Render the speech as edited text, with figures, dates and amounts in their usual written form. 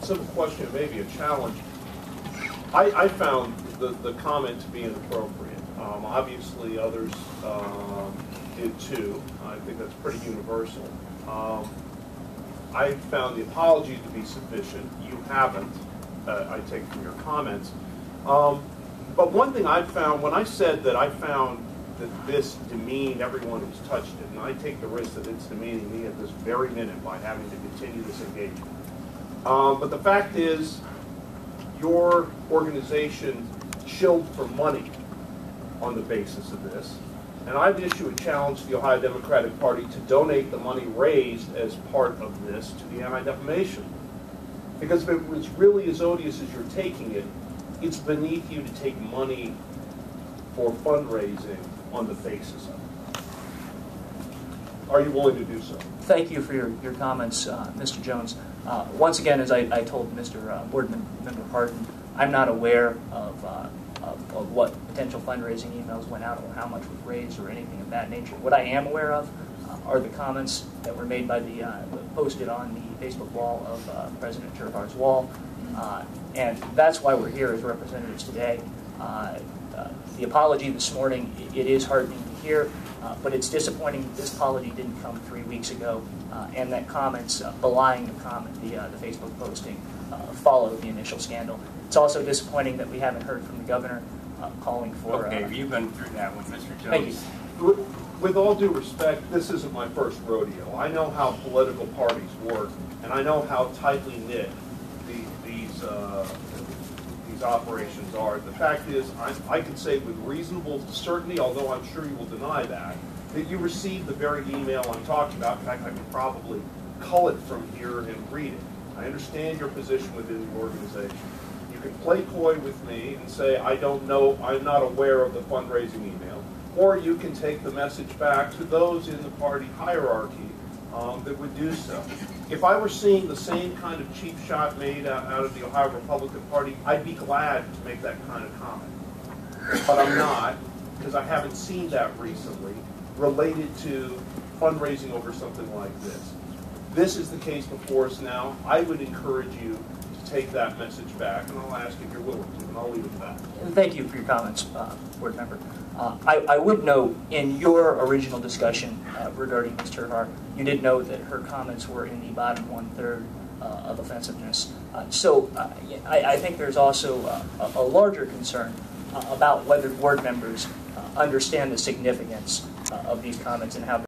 simple question, maybe a challenge. I found the comment to be inappropriate. Obviously, others did too. I think that's pretty universal. I found the apology to be sufficient. You haven't, I take from your comments. But one thing I found, when I said that I found that this demeaned everyone who's touched it, and I take the risk that it's demeaning me at this very minute by having to continue this engagement. But the fact is, your organization shilled for money on the basis of this, and I've issued a challenge to the Ohio Democratic Party to donate the money raised as part of this to the anti-defamation. Because if it was really as odious as you're taking it, it's beneath you to take money for fundraising on the basis of it. Are you willing to do so? Thank you for your comments, Mr. Jones. Once again, as I told Mr. Board Member Parton, I'm not aware of what potential fundraising emails went out or how much was raised or anything of that nature. What I am aware of are the comments that were made by posted on the Facebook wall of President Terhar's wall, and that's why we're here as representatives today. The apology this morning, it is heartening to hear, but it's disappointing that this apology didn't come 3 weeks ago, and that comments belying the comment, the Facebook posting, followed the initial scandal. It's also disappointing that we haven't heard from the governor calling for... Okay, you've been through that one, Mr. Jones. Thank you. With all due respect, this isn't my first rodeo. I know how political parties work, and I know how tightly knit these operations are. The fact is, I can say with reasonable certainty, although I'm sure you will deny that you received the very email I'm talking about. In fact, I can probably cull it from here and read it. I understand your position within the organization. You can play coy with me and say, I don't know, I'm not aware of the fundraising email. Or you can take the message back to those in the party hierarchy that would do so. If I were seeing the same kind of cheap shot made out of the Ohio Republican Party, I'd be glad to make that kind of comment. But I'm not, because I haven't seen that recently related to fundraising over something like this. This is the case before us now. I would encourage you to take that message back, and I'll ask if you're willing to, and I'll leave it at that. Thank you for your comments, Board Member. I would note, in your original discussion regarding Ms. Terhar, you did note that her comments were in the bottom 1/3 of offensiveness. So I think there's also a larger concern about whether board members understand the significance of these comments and how